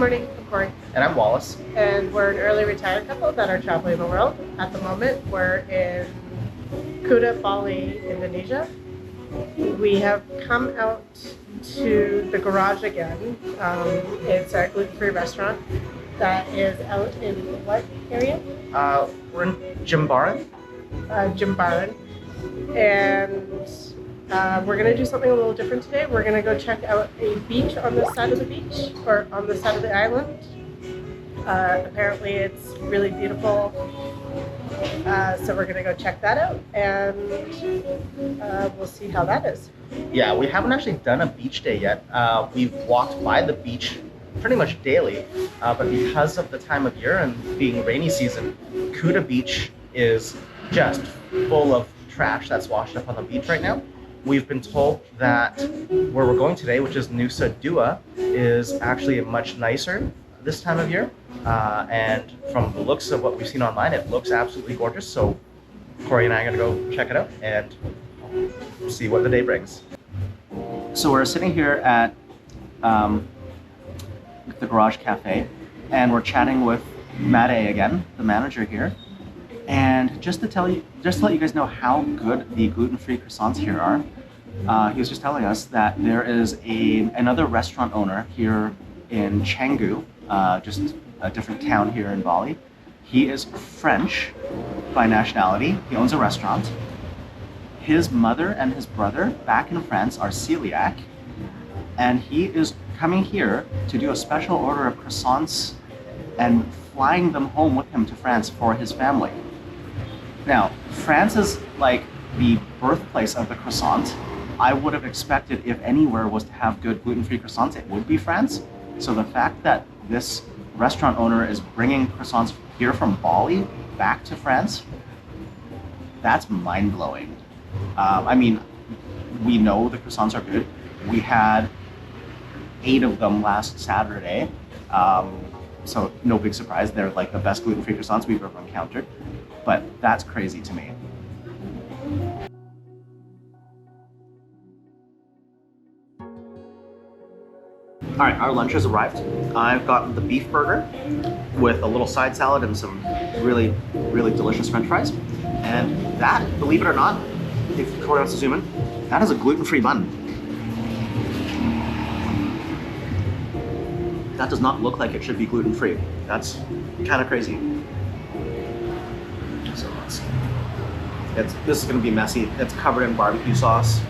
morning, I'm Cory. And I'm Wallace. And we're an early retired couple that are traveling the world. At the moment, we're in Kuta, Bali, Indonesia. We have come out to the garage again. It's a gluten-free restaurant that is out in what area? We're in Jimbaran. Jimbaran. And we're going to do something a little different today. We're going to go check out a beach on this side of the beach, or on the side of the island. Apparently it's really beautiful. So we're going to go check that out, and we'll see how that is. Yeah, we haven't actually done a beach day yet. We've walked by the beach pretty much daily, but because of the time of year and being rainy season, Kuta Beach is just full of trash that's washed up on the beach right now. We've been told that where we're going today, which is Nusa Dua, is actually much nicer this time of year. And from the looks of what we've seen online, it looks absolutely gorgeous. So Cory and I are gonna go check it out and see what the day brings. So we're sitting here at the Garage Cafe, and we're chatting with Made again, the manager here. And just to let you guys know how good the gluten-free croissants here are, he was just telling us that there is another restaurant owner here in Canggu, just a different town here in Bali. He is French by nationality. He owns a restaurant. His mother and his brother back in France are celiac, and he is coming here to do a special order of croissants and flying them home with him to France for his family. Now, France is like the birthplace of the croissant. I would have expected if anywhere was to have good gluten-free croissants, it would be France. So the fact that this restaurant owner is bringing croissants here from Bali back to France, that's mind-blowing. I mean, we know the croissants are good. We had 8 of them last Saturday. So no big surprise, they're like the best gluten-free croissants we've ever encountered. But that's crazy to me. All right, our lunch has arrived. I've gotten the beef burger with a little side salad and some really, really delicious French fries. And that, believe it or not, if Cory wants to zoom in, that is a gluten-free bun. That does not look like it should be gluten-free. That's kind of crazy. So this is going to be messy. It's covered in barbecue sauce.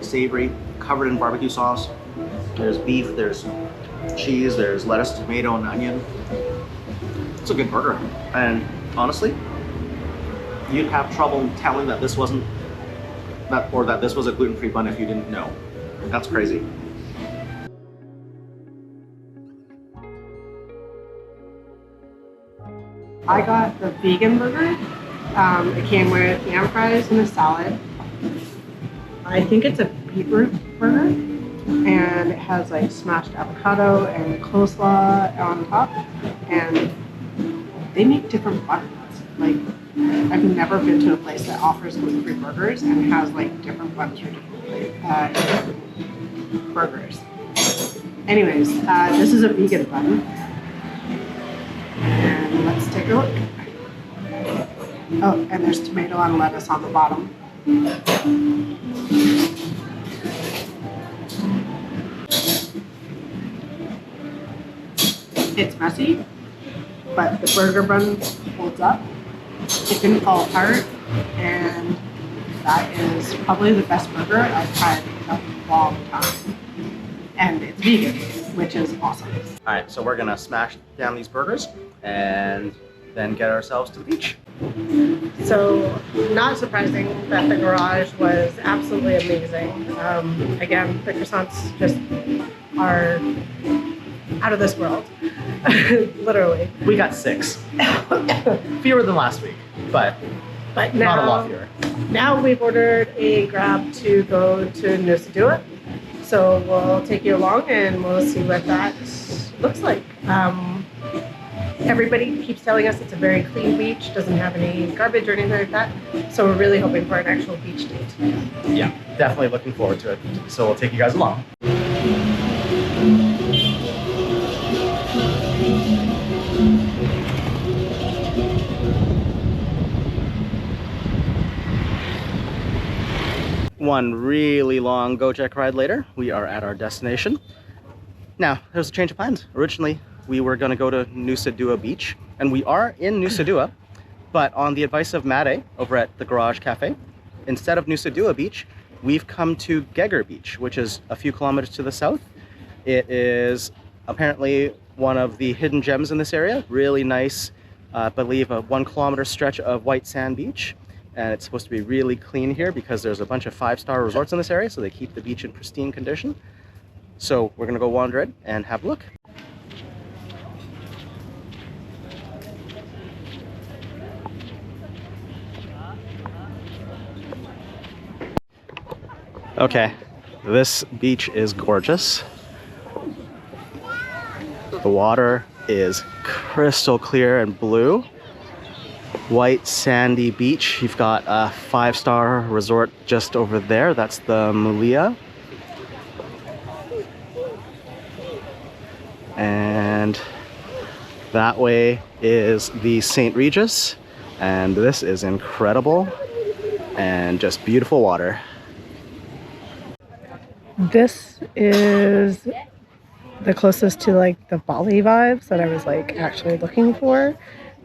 Savory, covered in barbecue sauce. There's beef, there's cheese, there's lettuce, tomato, and onion. It's a good burger. And honestly, you'd have trouble telling that this wasn't that this was a gluten-free bun if you didn't know. That's crazy. I got the vegan burger. It came with yam fries and a salad. I think it's a beetroot burger, and it has like smashed avocado and coleslaw on top, and they make different buns. Like, I've never been to a place that offers gluten-free burgers and has like different buns for different burgers. Anyways, this is a vegan bun, and let's take a look. Oh, and there's tomato and lettuce on the bottom. It's messy, but the burger bun holds up. It didn't fall apart, and that is probably the best burger I've had in a long time. And it's vegan, which is awesome. All right, so we're gonna smash down these burgers and then get ourselves to the beach. So, not surprising that the garage was absolutely amazing. Again, the croissants just are out of this world, literally. We got 6, fewer than last week, but now, not a lot fewer. Now we've ordered a Grab to go to Nusa Dua. So we'll take you along and we'll see what that looks like. Everybody keeps telling us it's a very clean beach, doesn't have any garbage or anything like that. So we're really hoping for an actual beach day today. Yeah, definitely looking forward to it. So we'll take you guys along. One really long Gojek ride later, we are at our destination. Now, there's a change of plans. Originally, we were going to go to Nusa Dua Beach, and we are in Nusa Dua, but on the advice of Made over at the Garage Cafe, instead of Nusa Dua Beach, we've come to Geger Beach, which is a few kilometers to the south. It is apparently one of the hidden gems in this area. Really nice, I believe a 1 kilometer stretch of white sand beach. And it's supposed to be really clean here because there's a bunch of 5-star resorts in this area, so they keep the beach in pristine condition. So we're gonna go wander in and have a look. Okay, this beach is gorgeous. The water is crystal clear and blue. White sandy beach. You've got a 5-star resort just over there. That's the Mulia. And that way is the St. Regis. And this is incredible and just beautiful water. This is the closest to like the Bali vibes that I was like actually looking for.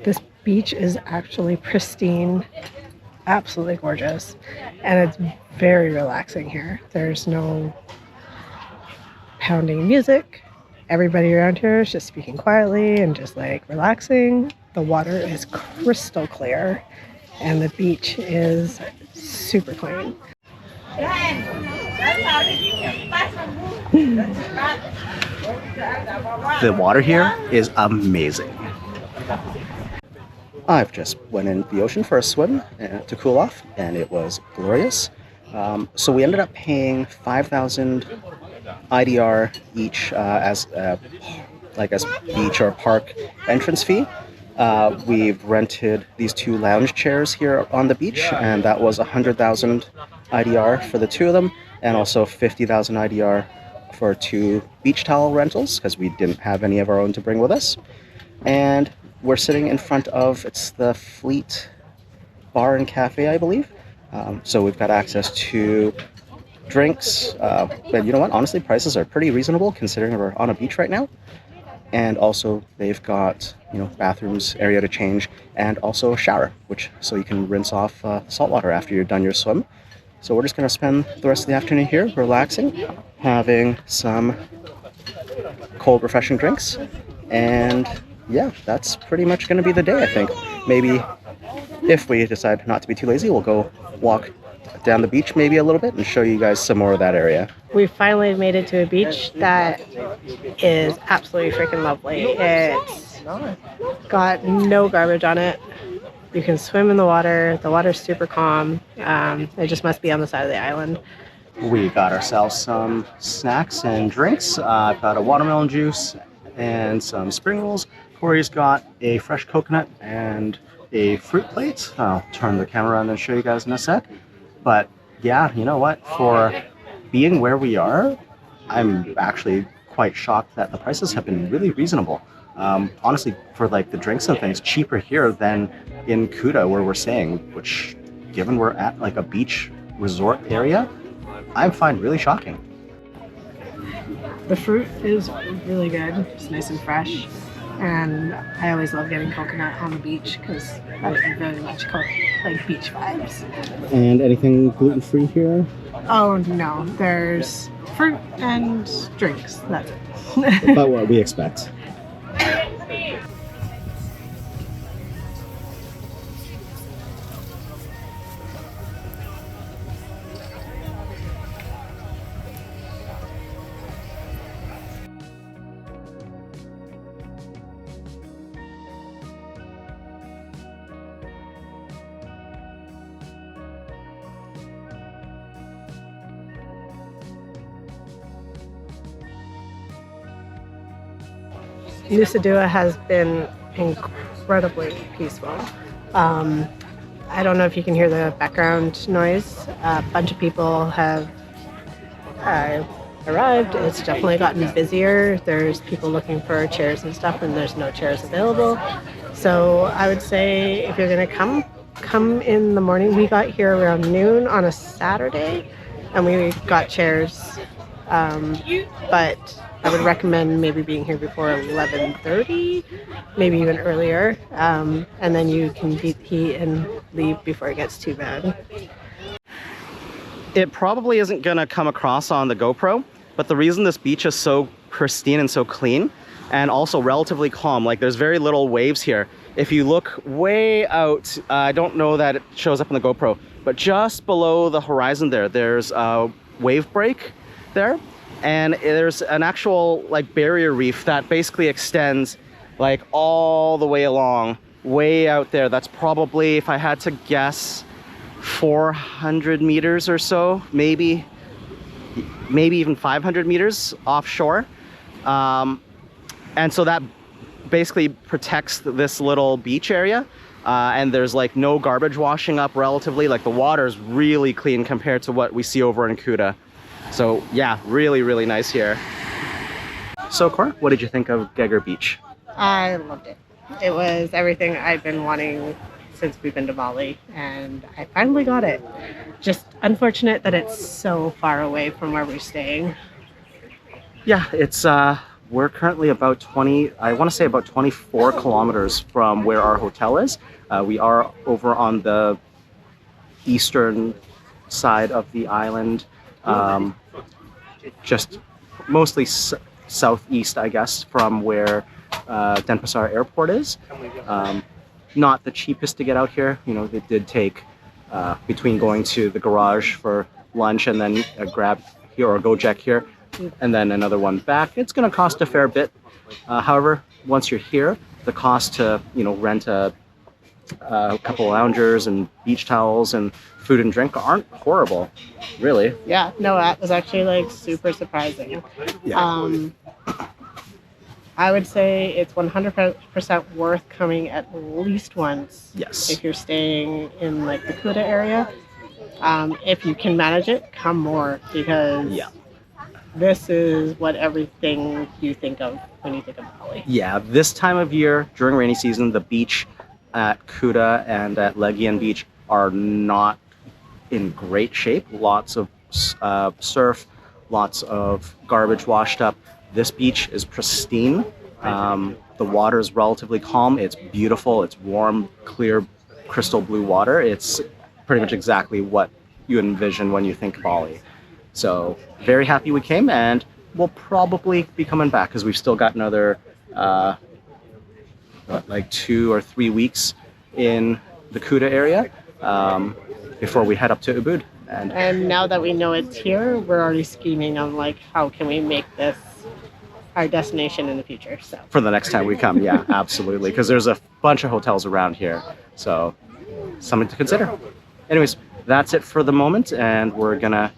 This beach is actually pristine, absolutely gorgeous, and it's very relaxing here. There's no pounding music. Everybody around here is just speaking quietly and just like relaxing. The water is crystal clear and the beach is super clean. The water here is amazing. I've just went in the ocean for a swim to cool off, and it was glorious. So we ended up paying 5,000 IDR each as beach or park entrance fee. We've rented these 2 lounge chairs here on the beach, and that was 100,000 IDR for the 2 of them, and also 50,000 IDR for 2 beach towel rentals because we didn't have any of our own to bring with us. And we're sitting in front of, it's the Fleet Bar and Cafe, I believe. So we've got access to drinks. But you know what? Honestly, prices are pretty reasonable considering we're on a beach right now. And also they've got, bathrooms, area to change, and also a shower, so you can rinse off salt water after you're done your swim. So we're just going to spend the rest of the afternoon here relaxing, having some cold refreshing drinks, and yeah, that's pretty much going to be the day, I think. Maybe if we decide not to be too lazy, we'll go walk down the beach maybe a little bit and show you guys some more of that area. We finally made it to a beach that is absolutely freaking lovely. It's got no garbage on it. You can swim in the water. The water's super calm. It just must be on the side of the island. We got ourselves some snacks and drinks. I've got a watermelon juice and some spring rolls. Cory's got a fresh coconut and a fruit plate. I'll turn the camera around and show you guys in a sec. But yeah, you know what? For being where we are, I'm actually quite shocked that the prices have been really reasonable. Honestly, for like the drinks and things, cheaper here than in Kuta where we're staying, which given we're at like a beach resort area, I find really shocking. The fruit is really good. It's nice and fresh. And I always love getting coconut on the beach because I very much like beach vibes. And anything gluten-free here? Oh no, there's fruit and drinks. That's it. About what we expect. Nusa Dua has been incredibly peaceful. I don't know if you can hear the background noise. A bunch of people have arrived. It's definitely gotten busier. There's people looking for chairs and stuff, and there's no chairs available. So I would say if you're going to come in the morning. We got here around noon on a Saturday, and we got chairs. But I would recommend maybe being here before 11:30, maybe even earlier, and then you can beat the heat and leave before it gets too bad. It probably isn't gonna come across on the GoPro, but the reason this beach is so pristine and so clean and also relatively calm, like there's very little waves here. If you look way out, I don't know that it shows up in the GoPro, but just below the horizon there's a wave break there, and there's an actual like barrier reef that basically extends like all the way along, way out there. That's probably, if I had to guess, 400 meters or so, maybe even 500 meters offshore. And so that basically protects this little beach area. And there's like no garbage washing up relatively. Like the water's really clean compared to what we see over in Kuta. So yeah, really, really nice here. So Cor, what did you think of Geger Beach? I loved it. It was everything I've been wanting since we've been to Bali, and I finally got it. Just unfortunate that it's so far away from where we're staying. Yeah, it's we're currently about 24 kilometers from where our hotel is. We are over on the eastern side of the island, just mostly southeast, I guess, from where Denpasar Airport is. Not the cheapest to get out here. You know, it did take between going to the garage for lunch and then a grab here or a Gojek here and then another one back. It's going to cost a fair bit. However, once you're here, the cost to, you know, rent a couple of loungers and beach towels and food and drink aren't horrible, really. Yeah, no, that was actually like super surprising. Yeah. I would say it's 100% worth coming at least once. Yes. If you're staying in like the Kuta area. If you can manage it, come more, because this is what everything you think of when you think of Bali. Yeah, this time of year during rainy season, the beach at Kuta and at Legian Beach are not in great shape. Lots of surf, lots of garbage washed up. This beach is pristine. The water is relatively calm. It's beautiful. It's warm, clear, crystal blue water. It's pretty much exactly what you envision when you think Bali. So very happy we came, and we'll probably be coming back because we've still got another like 2 or 3 weeks in the Kuta area before we head up to Ubud. And now that we know it's here, we're already scheming on like how can we make this our destination in the future. So for the next time we come, yeah, absolutely, because there's a bunch of hotels around here, so something to consider. Anyways, that's it for the moment, and we're gonna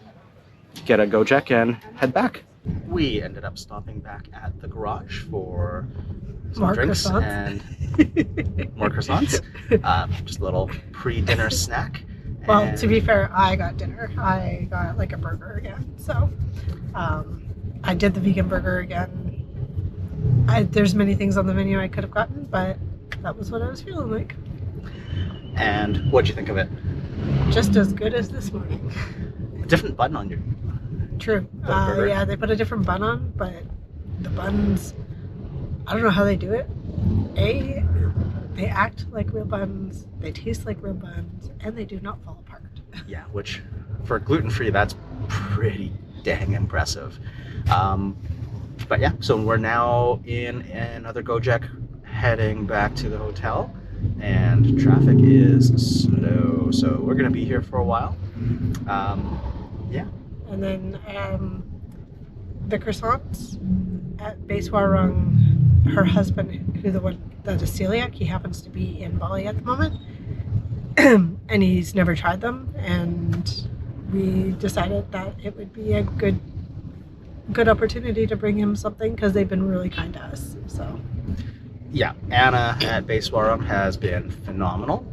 get a Gojek and head back. We ended up stopping back at the garage for some more drinks croissants. And more croissants. Just a little pre-dinner snack. Well, and to be fair, I got dinner. I got like a burger again. So I did the vegan burger again. There's many things on the menu I could have gotten, but that was what I was feeling like. And what'd you think of it? Just as good as this morning. A different bun on your... True. burger. Yeah, they put a different bun on, but the buns, I don't know how they do it. They act like real buns, they taste like real buns, and they do not fall apart. Yeah, which for gluten-free, that's pretty dang impressive. But yeah, so we're now in another Gojek heading back to the hotel, and traffic is slow, so we're gonna be here for a while. Yeah. And then the croissants at Basewarung, her husband, who's the one that is celiac, he happens to be in Bali at the moment, and he's never tried them, and we decided that it would be a good good opportunity to bring him something because they've been really kind to us. So Yeah, Anna at Base Warrum has been phenomenal.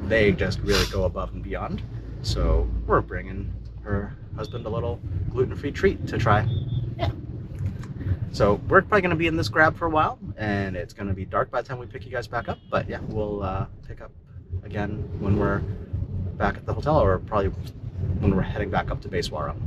They just really go above and beyond. So we're bringing her husband a little gluten-free treat to try. yeah. So we're probably going to be in this grab for a while, and it's going to be dark by the time we pick you guys back up. But yeah, we'll pick up again when we're back at the hotel, or probably when we're heading back up to Base Warrum.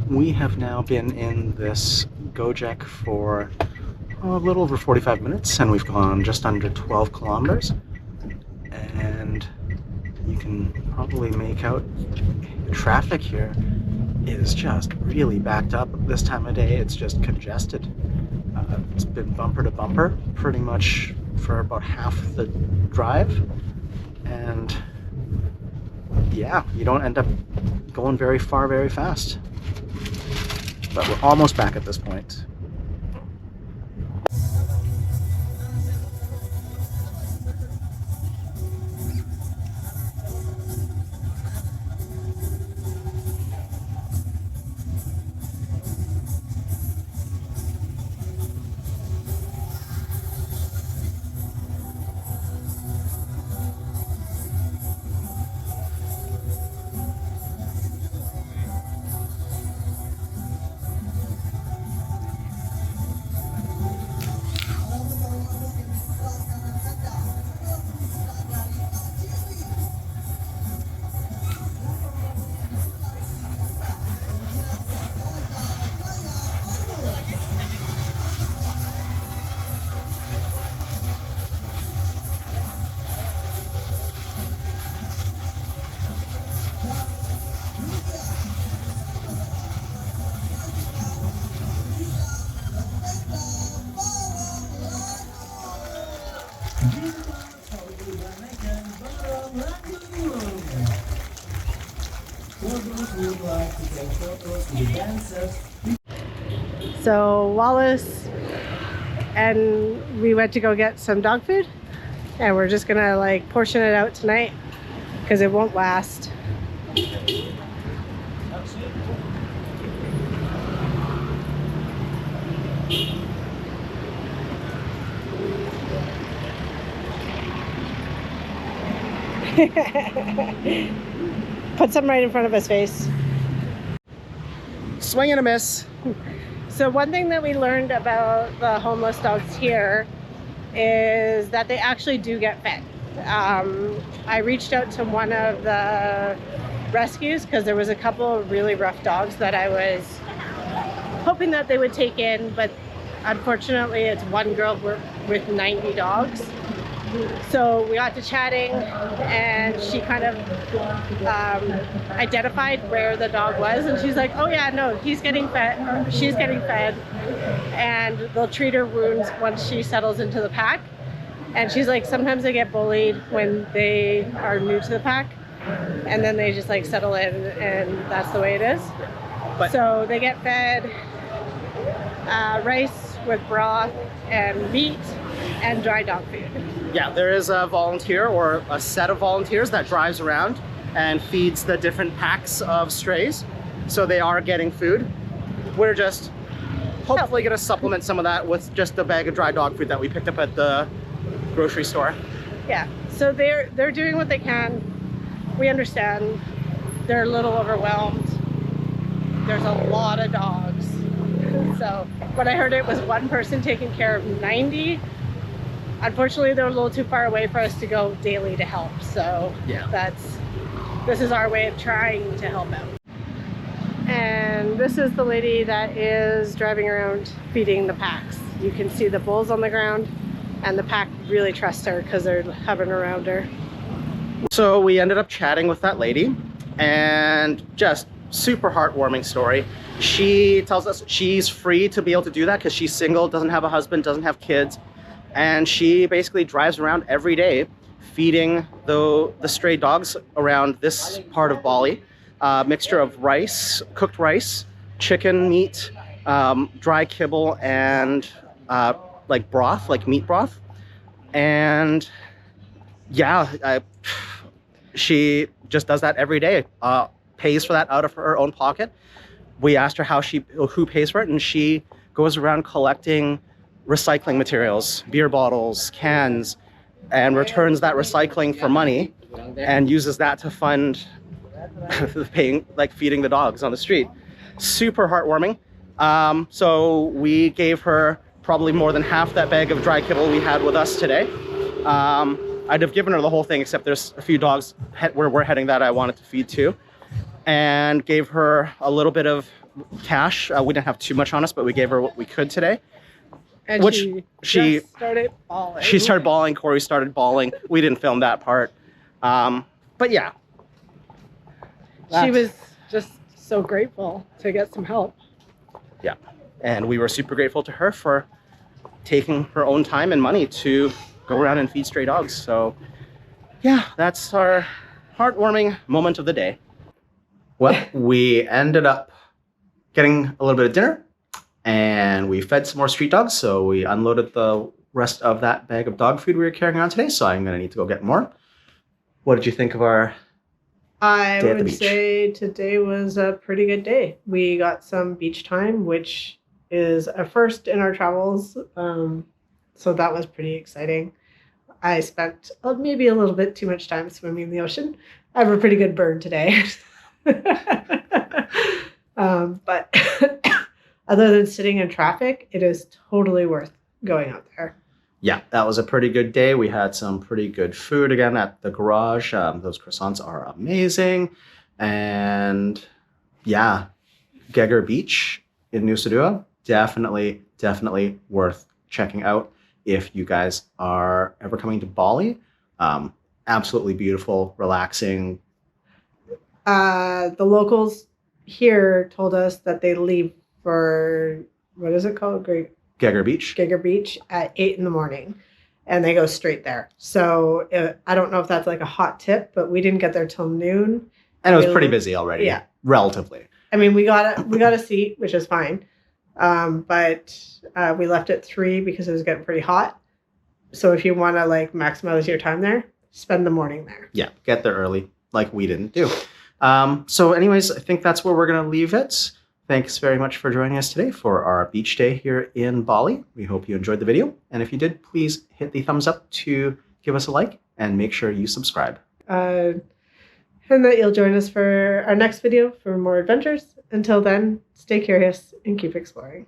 We have now been in this Gojek for a little over 45 minutes, and we've gone just under 12 kilometers. And you can probably make out the traffic here is just really backed up this time of day. It's just congested. It's been bumper to bumper pretty much for about half the drive. And yeah, you don't end up going very far very fast. But we're almost back at this point. So Wallace and we went to go get some dog food, and we're just gonna like portion it out tonight because it won't last. Put some right in front of his face. Swing and a miss. So one thing that we learned about the homeless dogs here is that they actually do get fed. I reached out to one of the rescues because there was a couple of really rough dogs that I was hoping that they would take in, but unfortunately it's one girl with 90 dogs. So we got to chatting, and she kind of identified where the dog was, and she's like, oh yeah, no, he's getting fed, or she's getting fed, and they'll treat her wounds once she settles into the pack. And she's like, sometimes they get bullied when they are new to the pack, and then they just like settle in, and that's the way it is. So they get fed rice with broth and meat and dry dog food. Yeah, there is a volunteer or a set of volunteers that drives around and feeds the different packs of strays. So they are getting food. We're just hopefully going to supplement some of that with just a bag of dry dog food that we picked up at the grocery store. Yeah, so they're doing what they can. We understand they're a little overwhelmed. There's a lot of dogs. So when I heard it was one person taking care of 90, unfortunately they're a little too far away for us to go daily to help. So yeah, this is our way of trying to help out. And this is the lady that is driving around feeding the packs. You can see the bulls on the ground, and the pack really trust her because they're hovering around her. So we ended up chatting with that lady, and just super heartwarming story. She tells us she's free to be able to do that because she's single, doesn't have a husband, doesn't have kids, and she basically drives around every day feeding the stray dogs around this part of Bali. Mixture of rice, cooked rice, chicken meat, dry kibble, and like broth, like meat broth. And yeah, she just does that every day. Pays for that out of her own pocket. We asked her who pays for it, and she goes around collecting recycling materials, beer bottles, cans, and returns that recycling for money and uses that to fund feeding the dogs on the street. Super heartwarming. So we gave her probably more than half that bag of dry kibble we had with us today. I'd have given her the whole thing, except there's a few dogs where we're heading that I wanted to feed too, and gave her a little bit of cash. We didn't have too much on us, but we gave her what we could today. And Which she started bawling. She started bawling. Cory started bawling. We didn't film that part. But yeah. She was just so grateful to get some help. Yeah. And we were super grateful to her for taking her own time and money to go around and feed stray dogs. So yeah, that's our heartwarming moment of the day. Well, we ended up getting a little bit of dinner and we fed some more street dogs. So we unloaded the rest of that bag of dog food we were carrying on today. So I'm going to need to go get more. What did you think of our I day at the would beach? say today was a pretty good day. We got some beach time, which is a first in our travels. So that was pretty exciting. I spent maybe a little bit too much time swimming in the ocean. I have a pretty good burn today. But other than sitting in traffic, it is totally worth going out there. Yeah, that was a pretty good day. We had some pretty good food again at the garage. Those croissants are amazing. And yeah, Geger Beach in Nusa Dua, definitely worth checking out if you guys are ever coming to Bali. Absolutely beautiful, relaxing. The locals here told us that they leave for, what is it called? Geger Beach. Geger Beach at 8 in the morning, and they go straight there. So I don't know if that's like a hot tip, but we didn't get there till noon. And it was pretty busy already. Yeah. Relatively. I mean, we got a seat, which is fine. But we left at 3 because it was getting pretty hot. So if you want to like maximize your time there, spend the morning there. Yeah, get there early like we didn't do. So anyways, I think that's where we're going to leave it. Thanks very much for joining us today for our beach day here in Bali. We hope you enjoyed the video. And if you did, please hit the thumbs up to give us a like and make sure you subscribe. And that you'll join us for our next video for more adventures. Until then, stay curious and keep exploring.